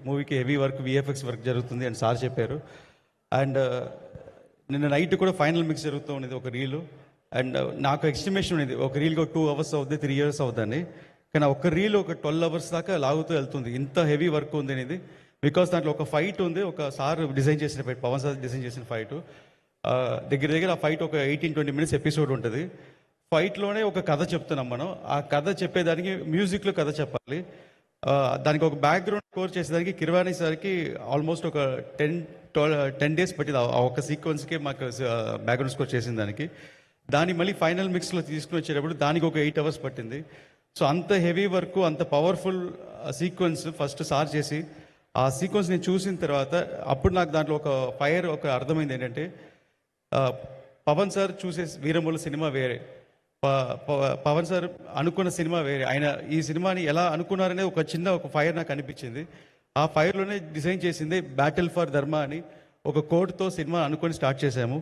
మూవీకి heavy work VFX work జరుగుతుంది అని సార్ చెప్పారు. అండ్ నిన్న నైట్ కూడా ఫైనల్ మిక్స్ జరుగుతూ ఉండేది ఒక రీలు. అండ్ నాకు ఎస్టిమేషన్ ఉండేది ఒక రీల్కి ఒక 2 hours అవుద్ది, 3 years అవుద్దని. కానీ ఒక రీల్ ఒక 12 hours దాకా లాగుతూ వెళ్తుంది, ఇంత హెవీ వర్క్ ఉంది అనేది. బికాస్ దాంట్లో ఒక ఫైట్ ఉంది, ఒక సార్ డిజైన్ చేసిన ఫైట్, పవన్ సార్ డిజైన్ చేసిన ఫైట్. దగ్గర దగ్గర ఆ ఫైట్ ఒక 18-20 minutes ఎపిసోడ్ ఉంటుంది. ఫైట్లోనే ఒక కథ చెప్తున్నాం మనం. ఆ కథ చెప్పేదానికి మ్యూజిక్లో కథ చెప్పాలి. దానికి ఒక బ్యాక్గ్రౌండ్ స్కోర్ చేసేదానికి కిరవాణి సార్కి ఆల్మోస్ట్ ఒక 10 days పట్టింది ఆ ఒక సీక్వెన్స్కి మాకు బ్యాక్గ్రౌండ్ స్కోర్ చేసిన దానికి. దాన్ని మళ్ళీ ఫైనల్ మిక్స్లో తీసుకుని వచ్చేటప్పుడు దానికి ఒక 8 hours పట్టింది. సో అంత హెవీ వర్క్, అంత పవర్ఫుల్ సీక్వెన్స్ ఫస్ట్ సార్ చేసి, ఆ సీక్వెన్స్ నేను చూసిన తర్వాత అప్పుడు నాకు దాంట్లో ఒక ఫైర్ ఒక అర్థమైంది ఏంటంటే, పవన్ సార్ చూసే వీరముల సినిమా వేరే, పవన్ సార్ అనుకున్న సినిమా వేరే. ఆయన ఈ సినిమాని ఎలా అనుకున్నారనే ఒక చిన్న ఒక ఫైర్ నాకు అనిపించింది. ఆ ఫైర్లోనే డిజైన్ చేసింది బ్యాటిల్ ఫర్ ధర్మ అని ఒక కోడ్తో సినిమా అనుకొని స్టార్ట్ చేశాము.